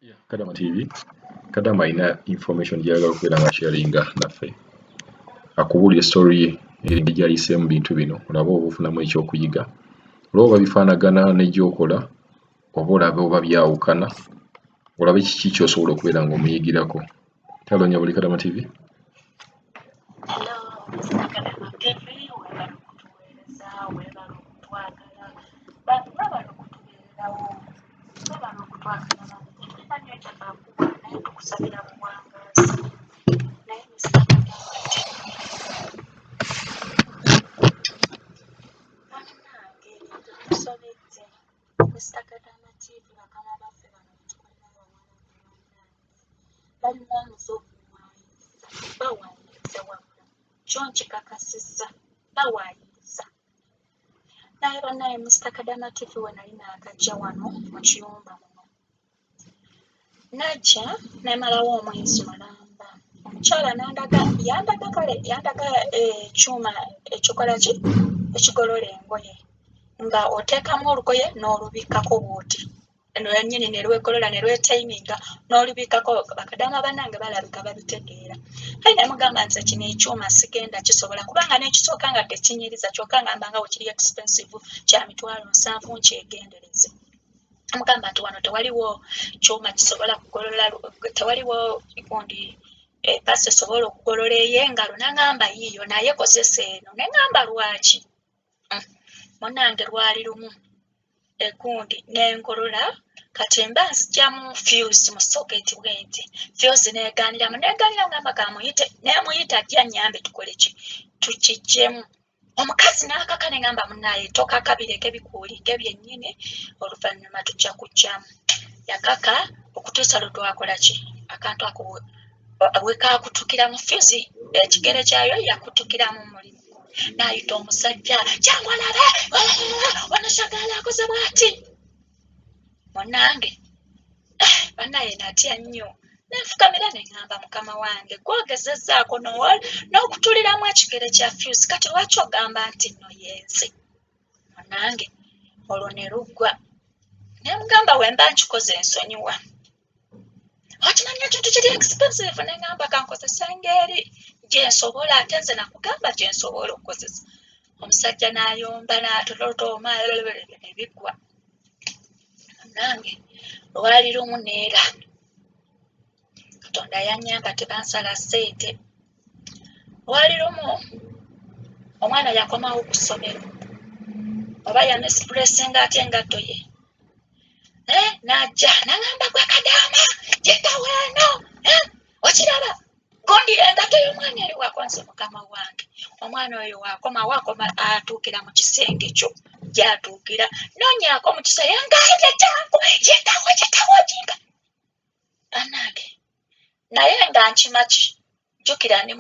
Kadama TV, Kadama ina information gy'ayagala okubeera nga sharinga naffe. Akubuulira story ye engeri gy'ayiseemu bintu bino olabe oba ofunamu ekyokuyiga. Olaba oba bifaanagana ne gy'okola oba olabe oba byawukana olabe kiki ky'osobola okubeera ng'omuyigirako. Talonya buli Kadama TV. Hello, Mr. Kadama TV, weebala okutuweereza, weebala okutwagala, bantu weebala okutubeererawo, weebala okutwagala bantu. Tulina nnyo enjagala kuwa naye tukusabira buwangazi. Naye Mr. Kadama TV, bannange ebintu bisobedde. Mr. Kadama TV, bakama baffe bano betukolera bawala bannange balina omusovu mwayisa, bawaayiriza wabula kyo nkikakasizza bawaayiriza. Naye bannaye Mr. Kadama TV we nali naakajja wano mu kiyumba muno. Najja neemalawo omwezi mulamba. Omukyala yandaga ekyuma ekikola ki? Ekigolola engoye. Nga oteekamu olugoye n'olubikkako bw'oti. Eno yennyini ne lwegolola ne lwetaiminga n'olubikkako. Bakadama bannange balabika babitegeera. Kale ne mugamba nti kino ekyuma sigenda kisobola kubanga n'ekisooka nga tekinyiriza kyokka ngamba nga kiri expensive kya mitwalo 7 nkyegendereze. Mugamba nti wano tewaliwo kyuma kisobola kugolola, tewaliwo gundi pasi esobola okugolola ey'engalo. N'angamba yiiyo naye kozesa eno. Ne ngamba lwaki? Munnange lwali lumu egundi n'engolola kati mba nzigyamu fuse mu soketi bwenti. Fuse n'egaaniramu ngamba kamuyite, n'emuyita ajja annyambe tukole ki? Tukiggyemu. Omukazi n'akaka ne ngamba munnaaye tokaka bireke bikuulinge byennyini oluvannyuma tujja kuggyamu. Yakaka okutuusa lwe twakola ki? Akantu ako bwe kaakutukira mu fuse ekigere kyayo yakutukira mu mulimu. N'ayita omusajja jangu olabe wano Shagaala akoze bw'ati. Munnange bannaye natya nnyo nenfukamira ne ngamba mukama wange gwogezezzaako n'okutuliramu ekigere kya fuse kati lwaki ogamba nti nno yenze? Munnange olwo ne luggwa. Ne mugamba we mba nkikoze ensonyiwa. Okimanyi ekintu kiri expensive ne ngamba kankozesa engeri gye nsobola ate nze nakugamba gye nsobola okukozesa. Omusajja n'ayomba n'atolotooma ne biggwa. Munnange lwali lumu neera. Katonda yannyamba tebansala ssente. Lwali lumu omwana yakomawo ku ssomero oba yamesipulesinga atya engatto ye. N'ajja n'angamba gwe Kadaama gitawo eno okiraba gundi engatto y'omwana eri wako. Nze mukama wange omwana oyo wakomawo atuukira mu kisenge kyo gy'atuukira noonyaako mu kisenge ng'aye jangu gitawo jinga. Bannange naye nga nkima ki? Jjukira ndi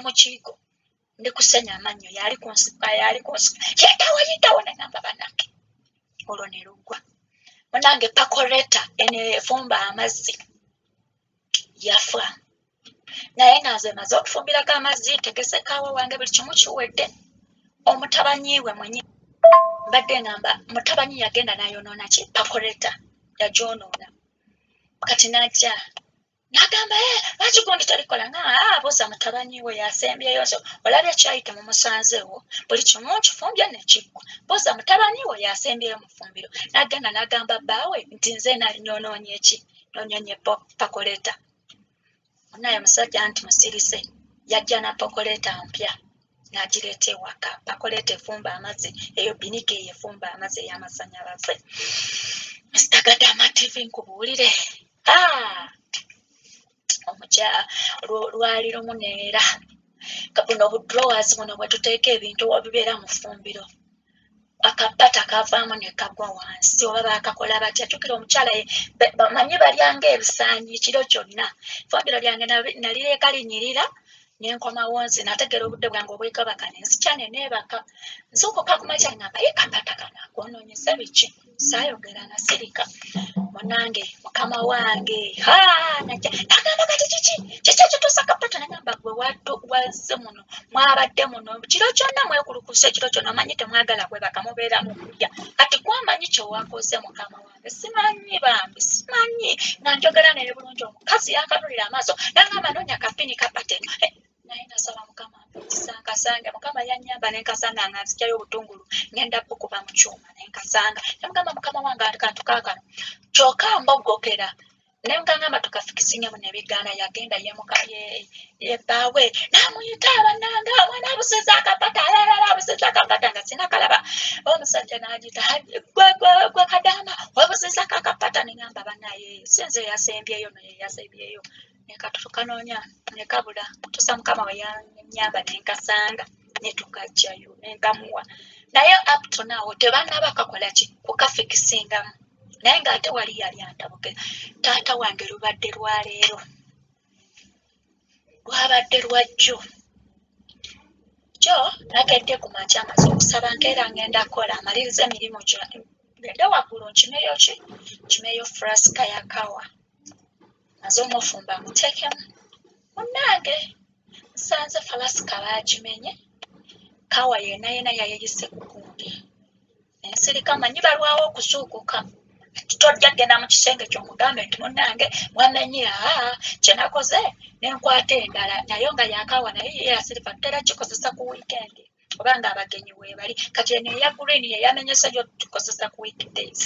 mu kiiko ndi kusenya amannyo yali kunsika yitawo ne ngamba bannange olwo ne luggwa. Munnange pakoleta efumba amazzi yafa. Naye nga nze maze okufumbirako amazzi ntegese kaawa wange buli kimu kiwedde. Omutabanyi we mwenye mbadde ngamba mutabanyi yagenda n'ayonoona ki? Pakoleta yagyonoona. Kati n'ajja n'agamba lwaki gundi talikola buuza mutabanyi we yasembyeyo nso olabye ekyayite mu musanzeewo buli kimu nkifumbye ne kiggwa. Buuza mutabanyi we yasembyeyo mu ffumbiro. N'agenda n'agamba bbaawe nti nze nonyoonoonye ki? Nonyonye pakoleta. Naye omusajja nti musirise yajja na pakoleta mpya n'agireeta ewaka. Pakoleta efumba amazzi eyo biniki eyo efumba amazzi ey'amasannyalaze. Mr. Kadama TV nkubuulire lwali lumu neera buno obudrowers buno bwe tuteeka ebintu bibeera mu ffumbiro akapata kavaamu ne kagwa wansi oba baakakola batya. Jjukira omukyala bamanyi balyanga ebisaanyi kiro kyonna. Effumbiro lyange nalireeka linyirira nenkomawo nze nategeera obudde bwange obwekabaka nenzikya ne neebaka. Nsooka okumakya ngamba ye kapata kana akonoonyese biki? Saayogera nasirika. munange mukama wange najja nagamba kati kiki kyotusakapata nagamba gwe wazze muno mwabadde muno kiro kyonna mwekulukuse ekiro kyonna manyi temwagala kwebaka mubeera mu kulya kati gwamanyi kyewakoze mukama wange simanyi bambi simanyi nga njogera naye bulungi omukazi yakanulira amaaso nagamba noonya kapini kapate naye nasaba mukama kasange mukama yanyamba nenkasanga nga nzijjayo obutungulu ngenda bukuba mu kyuma nenkasanga namugamba mukama wange kantu kaakano kyokka mbogokera nemugamba tukafikisingamu nebigaana yagenda yebbaawe namuyita abananga mwana abusiza akapata abusiza akapata nga sinakalaba omusajja nagita gwe Kadaama wabusiza akapata nengamba banaye sinze yasembyeyo naye yasembyeyo nekatutukanoonya nekabula tusa mukama we yanyamba nenkasanga netukajjayo nenkamuwa naye up to now tebanaba kakola ki kukafikisingamu naye ng'ate wali yali antabuke taata wange lubadde lwaleero lwabadde lwajjo kyo nakedde ku makya amaze okusaba nkeera ngenda kukola amaliriza emirimu gende waggulu nkimeyo ki kimeyo flasika ya kawa maze omufumba muteekemu munnange nsanze flasika baagimenye kawa yena yayeyise ku gundi ensirika manyi balwawo okusuukuka tojja genda mu kisenge ky'omugambe nti munnange wamenye kyenakoze nenkwata endala naye nga yakawa naye yeyasirifa tutera kikozesa ku wiikendi oba nga abagenyi weebali kati eno eya green yeyamenyesa gyo tukozesa ku weekdays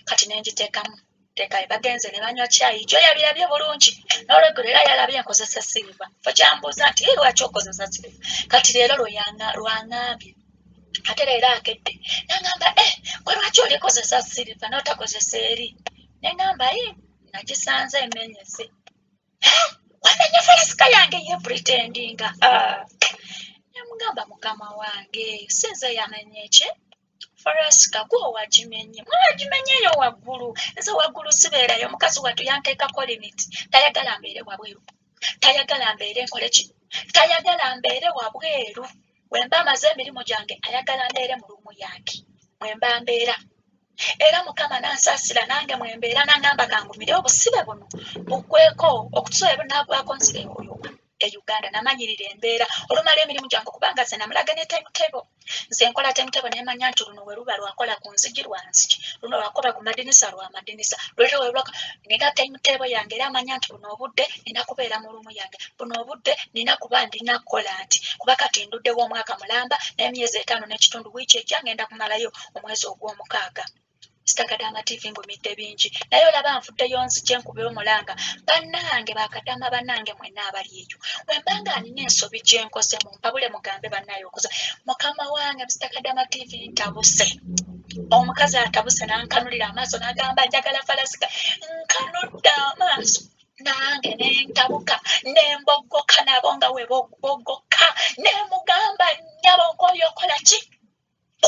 kati nengiteekamu tekaye bagenze ne banywa cyayi kyo yabirabye bulungi n'olweggulo era yalabye nkozesa silva fo kyambuuza nti lwaki okozesa silva kati leero lwaŋŋambye ate leero akedde nagamba gwe lwaki olikozesa silva n'otakozesa eri nengamba nagisanze emenyese wamenye falasika yange ye pretendinga nemugamba mukama wange sinze yamenye ki falasika gwe wagimenye mwagimenyeyo waggulu nze waggulu sibeerayo mukazi wattu yanteekako limiti tayagala mbeere wabweru tayagala mbeere nkole ki tayagala mbeere wabweru wemba amaze emirimu gyange ayagala mbeere mu lumu yange mwemba mbeera era mukama nansaasira nange mwembeera nangamba kangumire obusibe buno buggweko okutusobola bunaavaako nzire oyo Uganda namanyirira embeera olumala emirimu gyange kubanga ze namulaga ne timetable nze nkola timetable nemanya nti luno we luba lwakola ku nzigi lwa nzigi luno lwakola ku madinisa lwa madinisa lwera webulaka nina timetable yange era amanya nti buno obudde nina kubeera mu lumu yange buno obudde nina kuba ndina kukola nti kuba kati nduddewo omwaka mulamba n'emyezi 5 n'ekitundu wiiki ejja ngenda kumalayo omwezi ogw'omukaaga Kadaama TV ngumidde bingi naye olaba nfuddeyo nzije nkube omulanga bannange bakadaama bannange mwenna abali eyo wembanga nina ensobi gye nkoze mumpabule mugambe bannaye okuza mukama wange Kadaama TV ntabuse omukazi atabuse nankanulira amaaso n'agamba njagala falasika nkanudde amaaso nange nentabuka nembogoka nabo nga we bogoka nemugamba nnyabo nkooye okola ki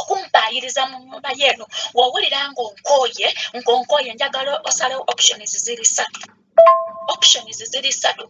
okumpaayiriza mu nnyumba yeeno wowulira ng'onkooye njagala osalewo options ziri ssatu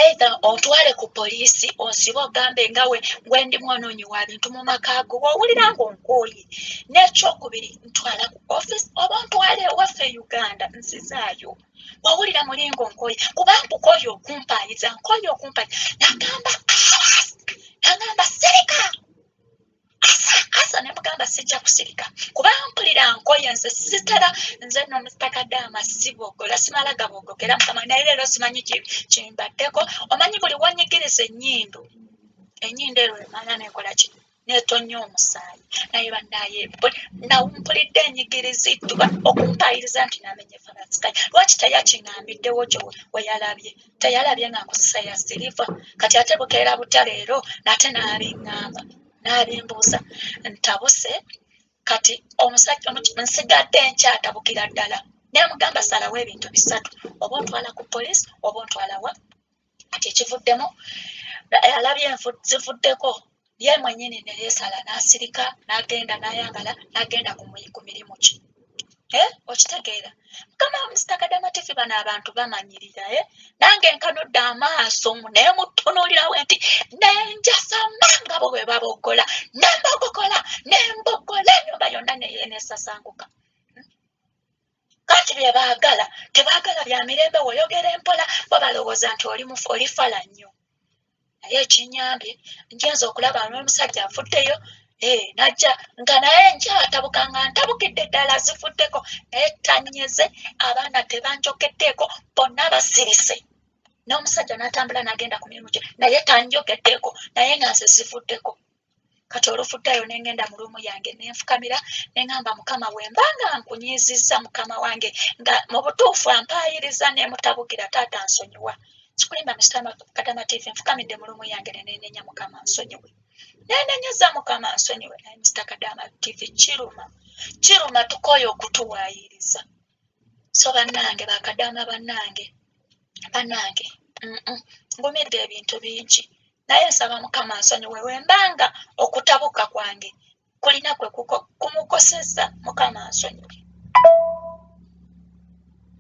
either ontwale ku poliisi onsibe ogambe nga wendi mwonoonyi wa bintu mu maka go wowulira ng'onkooye n'ekyokubiri ntwala ku office oba ntwale ewaffe Uganda nzizaayo wowulira mulingo nkooye kuba nkukooye okumpaayiza nagamba sirika asa nemugamba sijja kusirika kuba mpulira nkoye nze sitera nze no Kadaama sibogola simala gabogokera mukama naye leero simanyi kimbaddeko omanyi buli wanyigiriza ennyindo ero emala nekola ki netonya omusaayi naye bannaye mpulidde enyigiriziddwa okumpaayiriza nti namenye falasika lwaki teyakiŋambiddewo gye weyalabye teyalabye nga nkozesa ya siriva kati ate bukeera butya leero nate n'abiŋŋamba n'abimbuuza ntabuse kati omusajja nsigadde nkyatabukira ddala nemugamba salawo ebintu bisatu oba ontwala ku poliisi oba ontwala wa kati ekivuddemu alabye zivuddeko ye mwenyini neyeesala n'asirika n'agenda n'ayambala n'agenda ku mirimu ki okitegeera mukama Kadaama TV bano abantu bamanyirira nange nkanudde amaaso nemutunuulirawe nti nenjasama nga bo bwe babogola nembogola ennyumba yonna nesasanguka kati kati bye baagala tebaagala bya mirembe woyogera empola bo balowooza nti oli fala nnyo naye ekinyambye njenza okulaba n'omusajja afuddeyo najja nga naye nkyatabuka nga ntabukidde ddala zifuddeko naye tanyeze abaana tebanjokeddeeko bonna basirise n'omusajja n'atambula n'agenda ku mirimu gye naye tanjokeddeeko naye nga nze zifuddeko kati olufuddayo nengenda mu luumu yange nenfukamira neŋŋamba mukama wembanga nkunyiizizza mukama wange nga mu butuufu ampaayiriza nemutabukira taata nsonyiwa sikulimba Kadama TV nfukamidde mu luumu yange nenenya mukama nsonyiwe nenenyeza mukama nsonyiwe naye Mr. Kadama TV kiruma tukoye okutuwaayiriza so bannange bakadama bannange ngumidde ebintu bingi naye nsaba mukama nsonyiwe wembanga okutabuka kwange kulina kwe kumukoseza mukama nsonyiwe